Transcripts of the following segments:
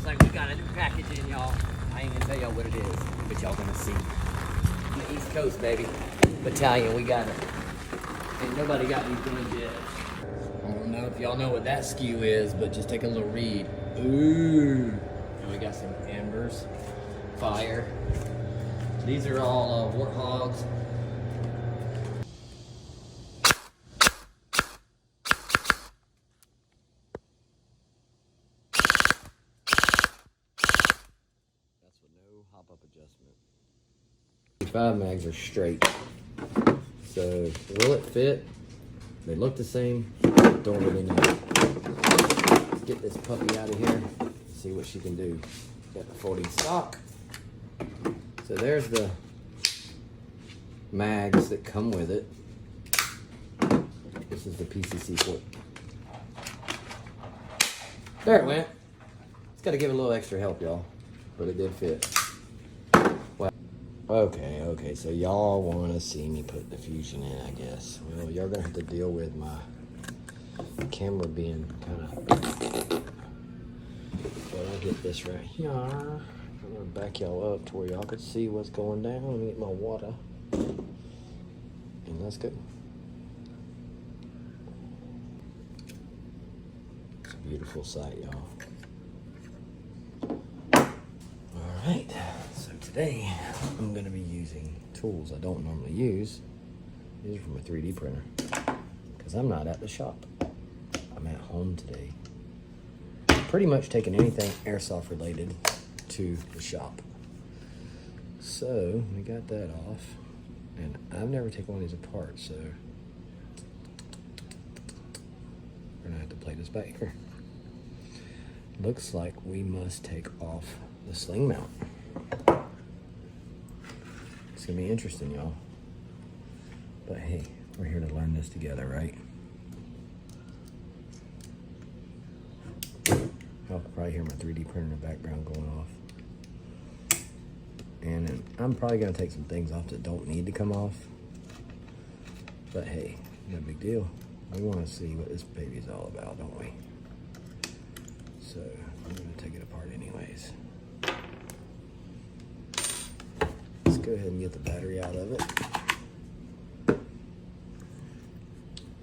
like we got a new package in, y'all. I ain't gonna tell y'all what it is, but y'all gonna see. On the East Coast, baby. Battalion, we got it. Ain't nobody got these guns yet. I don't know if y'all know what that skew is, but just take a little read. Ooh. And we got some embers, fire. These are all warthogs. That's with no hop-up adjustment. 5 mags are straight. So will it fit? They look the same. Don't really know. Let's get this puppy out of here. See what she can do. Got the 40 stock. So there's the mags that come with it. This is the PCC foot. There it went. It's got to give it a little extra help, y'all, but it did fit. Well, okay. So y'all want to see me put the fusion in, I guess. Well, y'all gonna have to deal with my camera being kind of. But I'll get this right here. I'm gonna back y'all up to where y'all could see what's going down. Let me get my water. And let's go. It's a beautiful sight, y'all. Alright, so today I'm gonna be using tools I don't normally use. These are from a 3D printer. Because I'm not at the shop. I'm at home today. Pretty much taking anything airsoft related to the shop. So we got that off, and I've never taken one of these apart, so we're gonna have to play this back here. Looks like we must take off the sling mount. It's gonna be interesting, y'all. But hey, we're here to learn this together, right? Y'all can probably hear my 3D printer in the background going off. And then I'm probably gonna take some things off that don't need to come off. But hey, no big deal. We wanna see what this baby's all about, don't we? So I'm gonna take it apart anyways. Let's go ahead and get the battery out of it.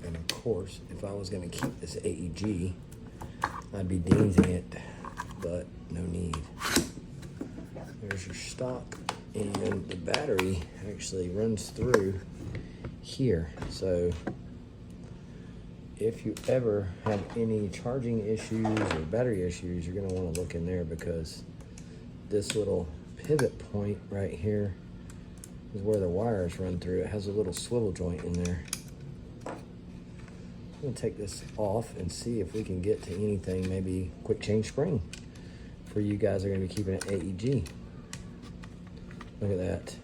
And of course, if I was gonna keep this AEG, I'd be deansing it, but no need. There's your stock, and the battery actually runs through here. So if you ever have any charging issues or battery issues, you're gonna wanna look in there, because this little pivot point right here is where the wires run through. It has a little swivel joint in there. I'm gonna take this off and see if we can get to anything, maybe quick change spring for you guys that are gonna be keeping it AEG. Look at that.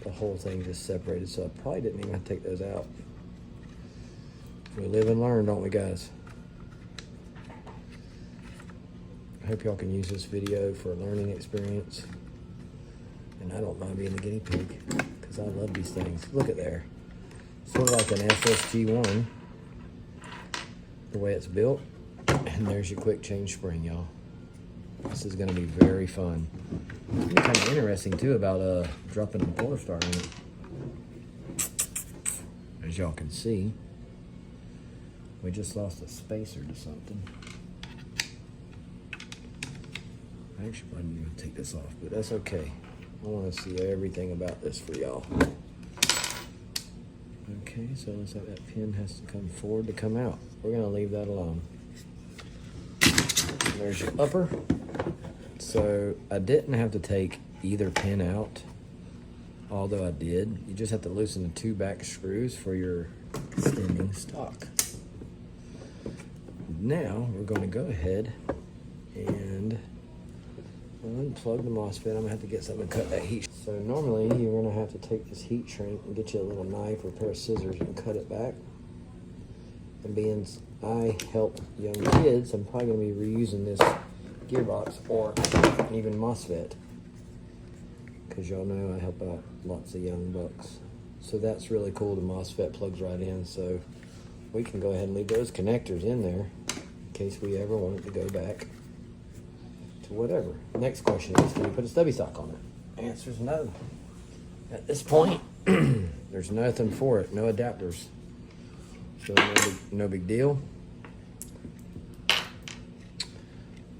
The whole thing just separated, so I probably didn't even have to take those out. We live and learn, don't we, guys? I hope y'all can use this video for a learning experience. And I don't mind being the guinea pig, because I love these things. Look at there. Sort of like an SSG1, the way it's built. And there's your quick change spring, y'all. This is gonna be very fun. It's gonna be kind of interesting too about dropping the Polarstar in it. As y'all can see, we just lost a spacer to something. I actually probably need to take this off, but that's okay. I want to see everything about this for y'all. Okay, so it looks like that pin has to come forward to come out. We're gonna leave that alone. There's your upper. So I didn't have to take either pin out, although I did. You just have to loosen the 2 back screws for your extending stock. Now we're going to go ahead and unplug the MOSFET. I'm gonna have to get something to cut that heat. So normally you're gonna have to take this heat shrink and get you a little knife or a pair of scissors and cut it back. And being I help young kids, I'm probably gonna be reusing this gearbox or even MOSFET, because y'all know I help out lots of young bucks. So that's really cool. The MOSFET plugs right in, so we can go ahead and leave those connectors in there in case we ever want it to go back to So whatever. Next question is, can you put a stubby stock on it? Answer is no. At this point, there's nothing for it, no adapters. So no big deal.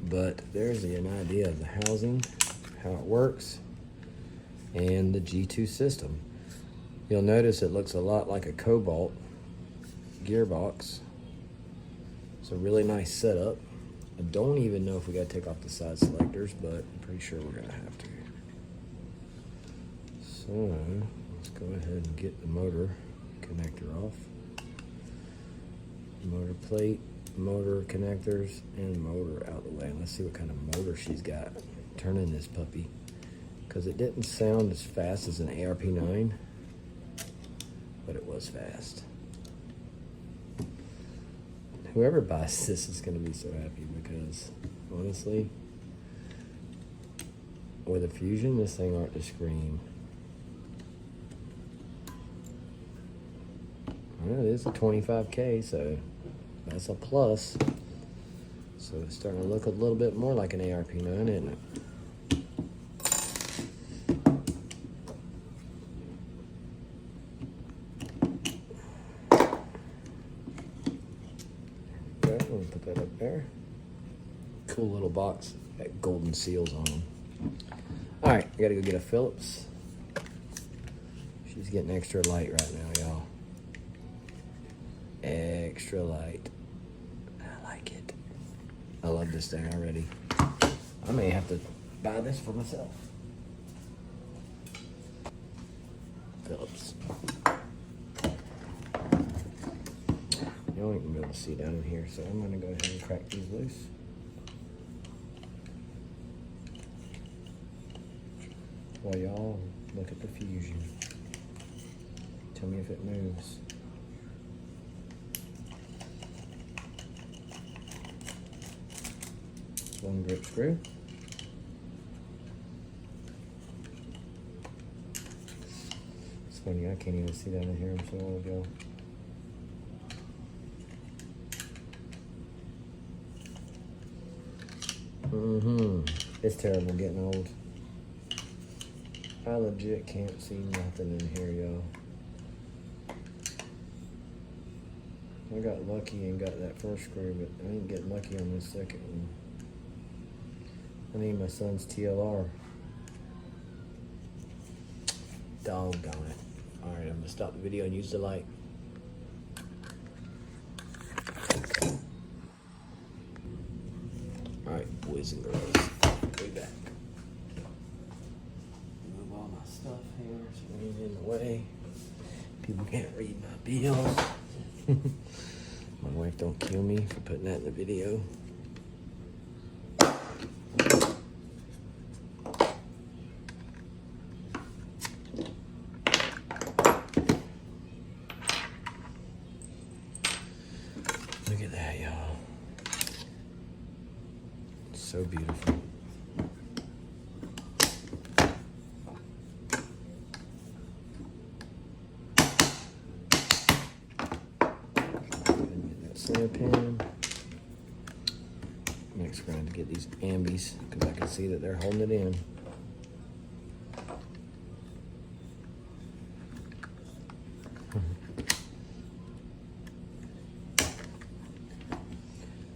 But there's an idea of the housing, how it works, and the G2 system. You'll notice it looks a lot like a Cobalt gearbox. It's a really nice setup. I don't even know if we gotta take off the side selectors, but I'm pretty sure we're gonna have to. So let's go ahead and get the motor connector off. Motor plate, motor connectors, and motor out of the way. And let's see what kind of motor she's got turning this puppy, because it didn't sound as fast as an ARP9, but it was fast. Whoever buys this is going to be so happy, because honestly, with a Fusion, this thing ought to scream. Well, it is a 25K, so that's a plus. So it's starting to look a little bit more like an ARP9, isn't it? There we go. We'll put that up there. Cool little box. Got golden seals on them. All right, I gotta go get a Phillips. She's getting extra light right now, y'all. Extra light. I like it. I love this thing already. I may have to buy this for myself. Phillips. You don't even be able to see down in here, so I'm gonna go ahead and crack these loose. While y'all look at the Fusion. Tell me if it moves. One grip screw. It's funny, I can't even see down in here. I'm so old, y'all. It's terrible getting old. I legit can't see nothing in here, y'all. I got lucky and got that first screw, but I ain't getting lucky on this second one. I need my son's TLR. Doggone it. Alright, I'm gonna stop the video and use the light. Alright, boys and girls. Way back. Move all my stuff here so it ain't in the way. People can't read my bills. My wife don't kill me for putting that in the video. Look at that, y'all. It's so beautiful. Center pin. Next, we're going to get these ambies because I can see that they're holding it in.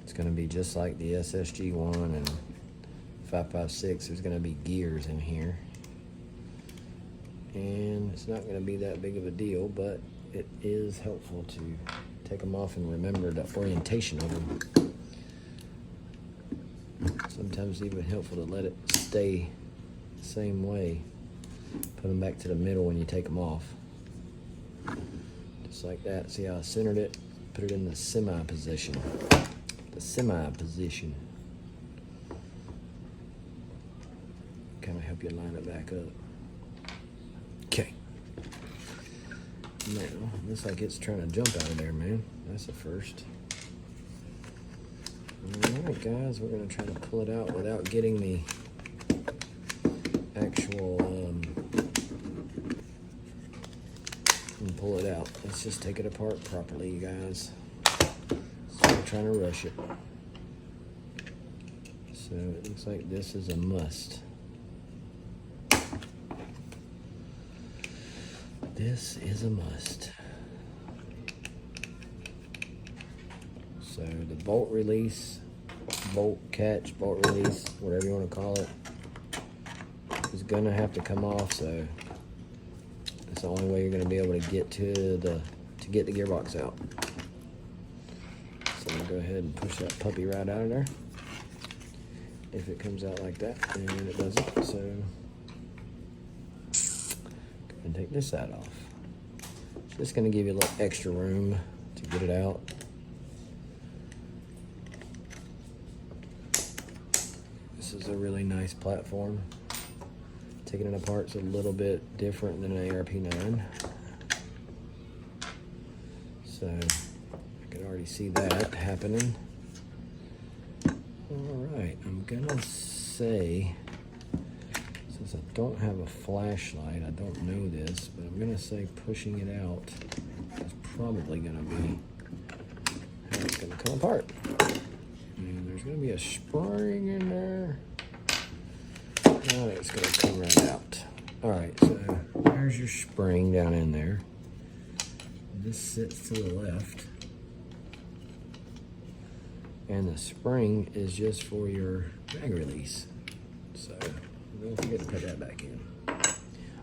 It's going to be just like the SSG1 and 556. There's going to be gears in here, and it's not going to be that big of a deal, but it is helpful to take them off and remember the orientation of them. Sometimes it's even helpful to let it stay the same way. Put them back to the middle when you take them off. Just like that. See how I centered it? Put it in the semi position. The semi position. Kind of help you line it back up. Okay. Now, looks like it's trying to jump out of there, man. That's the first. Alright, guys, we're going to try to pull it out without getting the actual, and pull it out. Let's just take it apart properly, you guys. So we're trying to rush it. So, So it looks like this is a must. This is a must. So the bolt release, bolt catch, bolt release, whatever you want to call it, is gonna have to come off. So it's the only way you're gonna be able to get to get the gearbox out. So I'm gonna go ahead and push that puppy right out of there. If it comes out like that, and it doesn't, so go ahead and take this side off. It's just gonna give you a little extra room to get it out. This is a really nice platform. Taking it apart's a little bit different than an ARP9. So I can already see that happening. Alright, I'm gonna say, since I don't have a flashlight, I don't know this, but I'm gonna say pushing it out is probably gonna be how it's gonna come apart. And there's gonna be a spring in there. Now it's gonna come right out. Alright, so there's your spring down in there. This sits to the left. And the spring is just for your drag release. So don't forget to put that back in.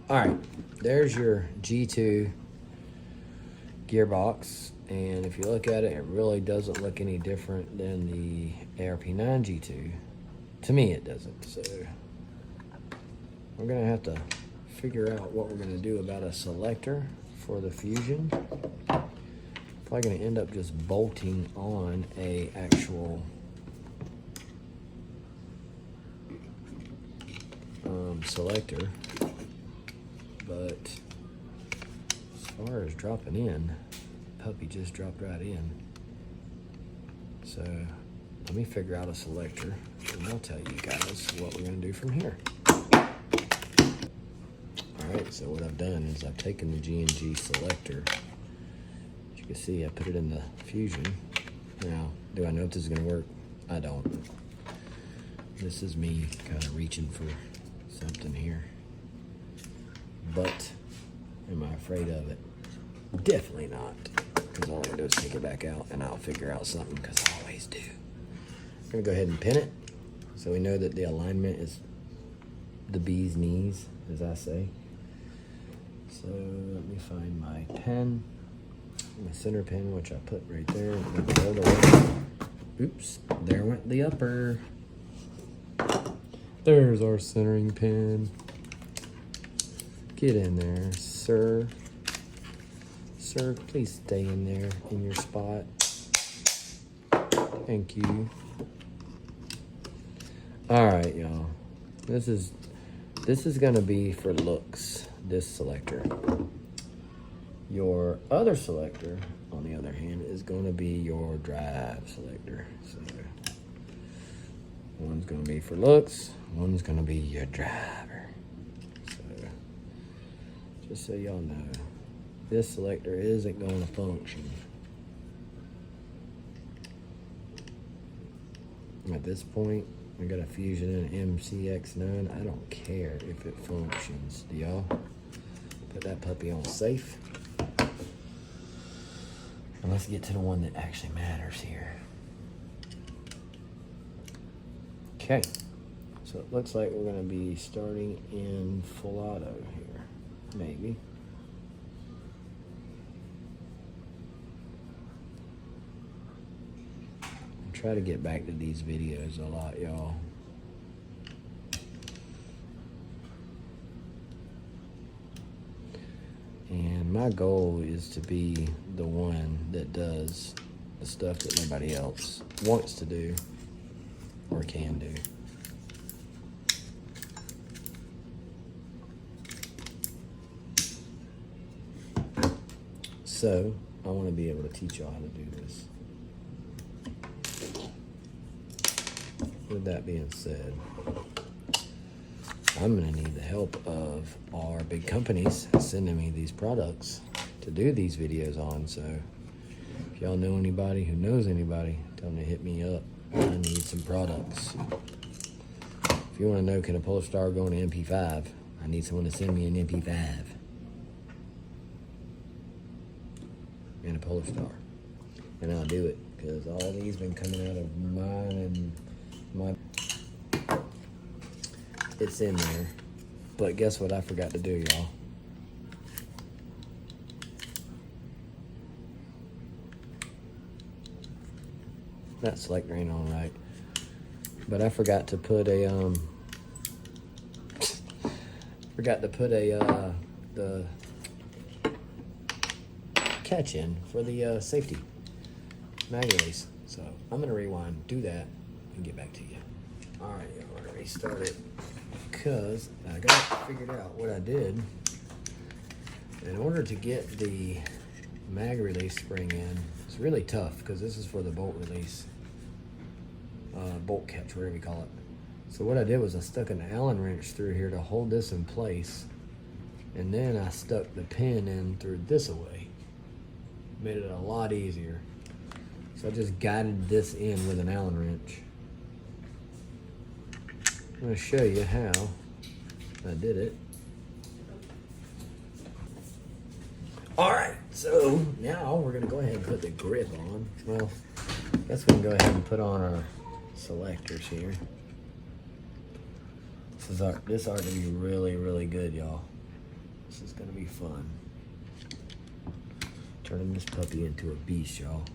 Alright, there's your G2 gearbox. And if you look at it, it really doesn't look any different than the ARP9 G2. To me, it doesn't. So we're gonna have to figure out what we're gonna do about a selector for the Fusion. Probably gonna end up just bolting on a actual selector, but as far as dropping in, puppy just dropped right in. So let me figure out a selector and I'll tell you guys what we're gonna do from here. Alright, so what I've done is I've taken the G&G selector. As you can see, I put it in the Fusion. Now, do I know if this is gonna work? I don't. This is me kind of reaching for something here. But, am I afraid of it? Definitely not. Because all I gotta do is take it back out and I'll figure out something, because I always do. I'm gonna go ahead and pin it. So we know that the alignment is the bee's knees, as I say. So let me find my pen, my center pin, which I put right there. Oops, there went the upper. There's our centering pin. Get in there, sir. Sir, please stay in there in your spot. Thank you. All right, y'all. This is gonna be for looks, this selector. Your other selector, on the other hand, is gonna be your drive selector. So one's gonna be for looks, one's gonna be your driver. So just so y'all know, this selector isn't gonna function. At this point, I got a Fusion and an Mxc9. I don't care if it functions. Do y'all? Put that puppy on safe. And let's get to the one that actually matters here. Okay. So it looks like we're gonna be starting in full auto here. Maybe. Try to get back to these videos a lot, y'all. And my goal is to be the one that does the stuff that nobody else wants to do or can do. So I want to be able to teach y'all how to do this. With that being said, I'm going to need the help of our big companies sending me these products to do these videos on. So if y'all know anybody who knows anybody, tell them to hit me up. I need some products. If you want to know, can a Polarstar go on an MP5? I need someone to send me an MP5 and a Polarstar, and I'll do it, because all these been coming out of mine and my. It's in there, but guess what I forgot to do, y'all? That selector ain't on right, but I forgot to put a the catch in for the safety mag release. So I'm gonna rewind, do that, and get back to you. All right, y'all, we're gonna restart it because I got figured out what I did. In order to get the mag release spring in, it's really tough because this is for the bolt release, bolt catch, whatever you call it. So what I did was I stuck an Allen wrench through here to hold this in place, and then I stuck the pin in through this away. Made it a lot easier. So I just guided this in with an Allen wrench. I'm going to show you how I did it. All right, so now we're going to go ahead and put the grip on. Well, I guess we can go ahead and put on our selectors here. This ought to be really, really good, y'all. This is going to be fun. Turning this puppy into a beast, y'all.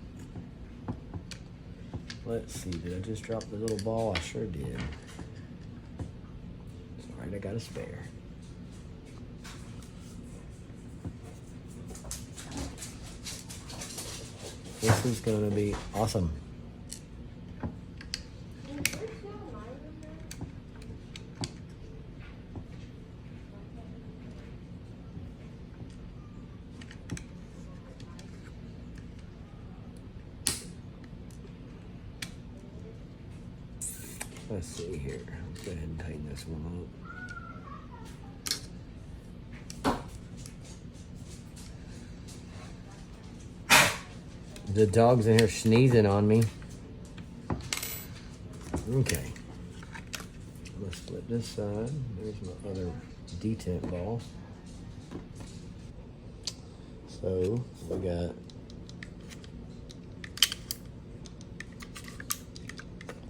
Let's see, did I just drop the little ball? I sure did. It's all right, I got a spare. This is gonna be awesome. Let's see here. Let's go ahead and tighten this one up. The dog's in here sneezing on me. Okay. Let's split this side. There's my other detent ball. So we got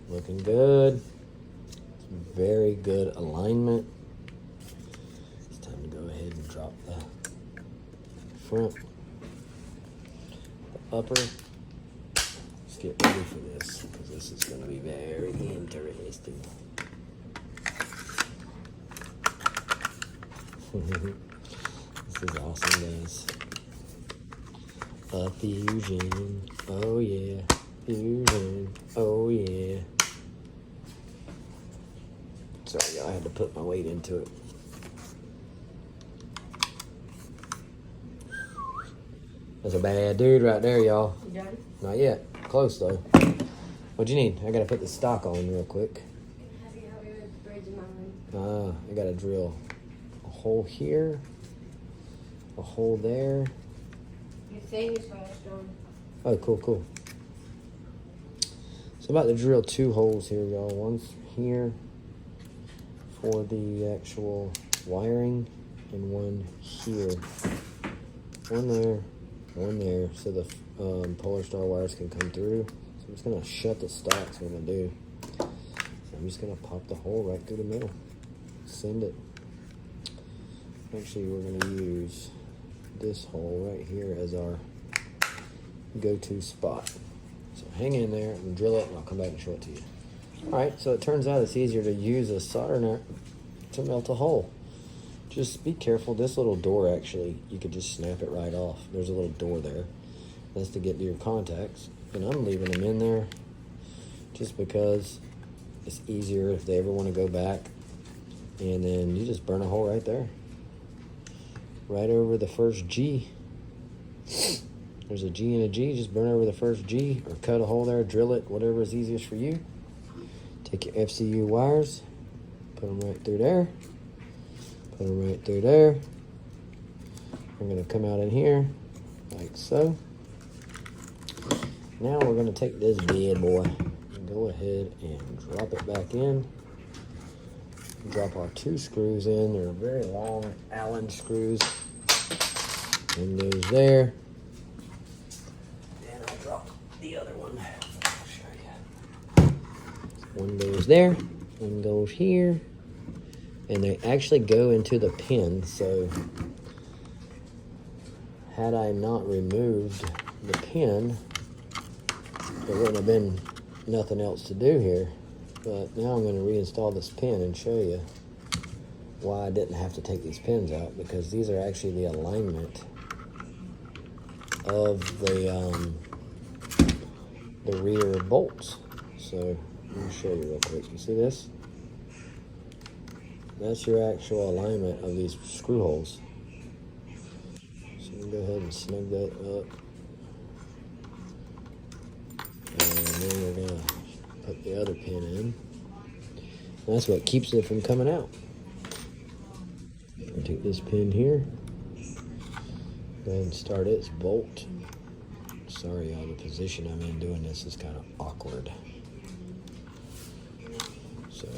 looking good. Very good alignment. It's time to go ahead and drop the front, the upper. Let's get ready for this, because this is going to be very interesting. This is awesome, guys. A fusion. Oh yeah. Fusion. Oh yeah. Sorry, y'all, I had to put my weight into it. That's a bad dude right there, y'all. You done? Not yet. Close, though. What'd you need? I gotta put the stock on real quick. I gotta drill a hole here, a hole there. Your thing is fast on. Oh, cool, cool. So I'm about to drill 2 holes here, y'all. One's here for the actual wiring, and one here. One there, so the Polarstar wires can come through. So I'm just gonna shut the stock, so what I'm gonna do. I'm just gonna pop the hole right through the middle. Send it. Actually, we're gonna use this hole right here as our go-to spot. So hang in there, I'm gonna drill it, and I'll come back and show it to you. Alright, so it turns out it's easier to use a solder nut to melt a hole. Just be careful. This little door, actually, you could just snap it right off. There's a little door there. That's to get to your contacts. And I'm leaving them in there just because it's easier if they ever want to go back. And then you just burn a hole right there. Right over the first G. There's a G and a G. Just burn over the first G, or cut a hole there, drill it, whatever is easiest for you. Take your FCU wires, put them right through there. Put them right through there. I'm going to come out in here, like so. Now we're going to take this bad boy and go ahead and drop it back in. Drop our 2 screws in. They're very long Allen screws. One goes there. And I'll drop the other one. I'll show you. One goes there. One goes here. And they actually go into the pin. So had I not removed the pin, there wouldn't have been nothing else to do here. But now I'm going to reinstall this pin and show you why I didn't have to take these pins out, because these are actually the alignment of the rear bolts. So let me show you real quick. You see this? That's your actual alignment of these screw holes. So I'm going to go ahead and snug that up. And then we're going to put the other pin in. That's what keeps it from coming out. I'll take this pin here. Go ahead and start its bolt. Sorry y'all, the position I'm in doing this is kind of awkward. So,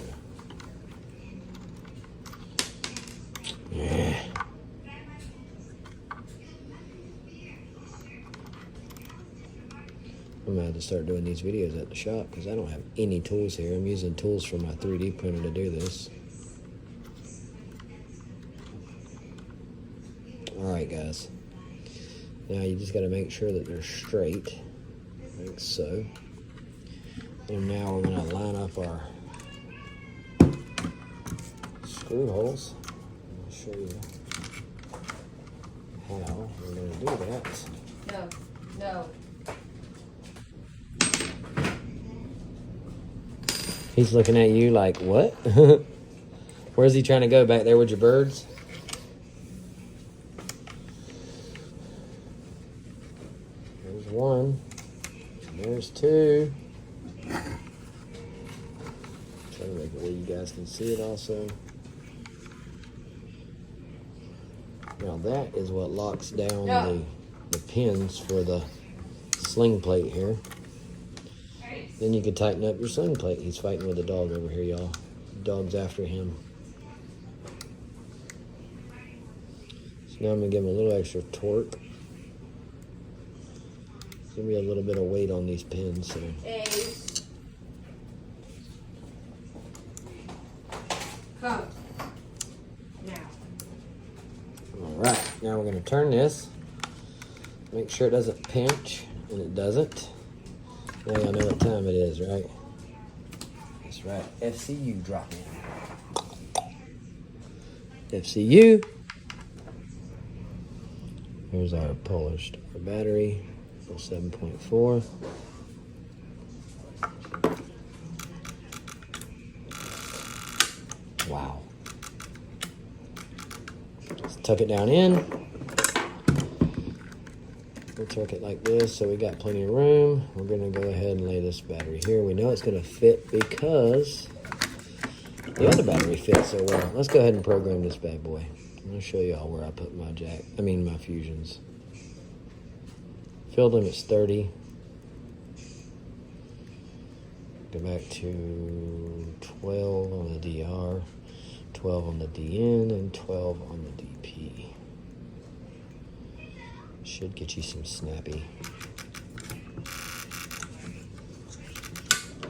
yeah. I'm gonna have to start doing these videos at the shop because I don't have any tools here. I'm using tools from my 3D printer to do this. Alright guys, now you just got to make sure that they're straight, like so. And now we're going to line up our screw holes. I'll show you how we're going to do that. No, no. He's looking at you like, what? Where's he trying to go? Back there with your birds? There's one. There's two. Try to make it where you guys can see it also. Now that is what locks down the pins for the sling plate here. Then you can tighten up your sling plate. He's fighting with the dog over here, y'all. The dog's after him. So now I'm going to give him a little extra torque. There's going to be a little bit of weight on these pins. So. Ace. Come. Now. Alright, now we're going to turn this. Make sure it doesn't pinch, and it doesn't. Now y'all know what time it is, right? That's right. FCU drop in. FCU. Here's our Polarstar battery, 7.4. Wow. Just tuck it down in. We'll tuck it like this so we got plenty of room. We're going to go ahead and lay this battery here. We know it's going to fit because the other battery fits so well. Let's go ahead and program this bad boy. I'm going to show you all where I put my my fusions. Field limit's 30. Go back to 12 on the DR, 12 on the DN, and 12 on the DP. Should get you some snappy.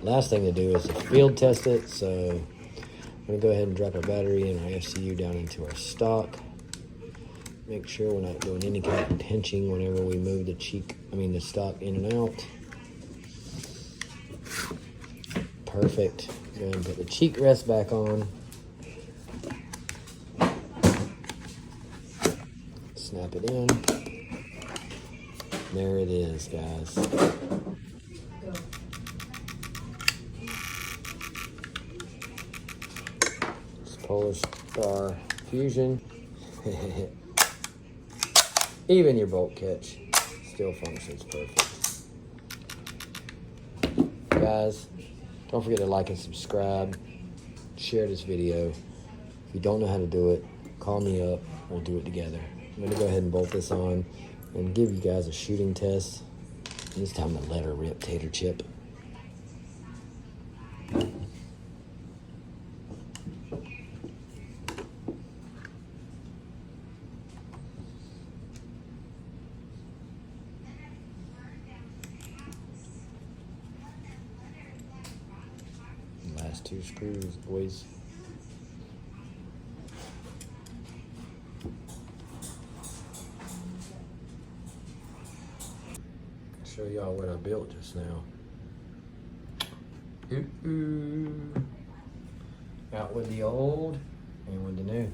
Last thing to do is to field test it. So I'm going to go ahead and drop our battery and our FCU down into our stock. Make sure we're not doing any kind of pinching whenever we move the stock in and out. Perfect. Go ahead and put the cheek rest back on. Snap it in. There it is, guys. Go. It's Polarstar Fusion. Even your bolt catch still functions perfect. Guys, don't forget to like and subscribe. Share this video. If you don't know how to do it, call me up. We'll do it together. I'm going to go ahead and bolt this on and give you guys a shooting test. And this time to let her rip, Tater Chip. 2 screws, boys. Show y'all what I built just now. Out with the old and with the new.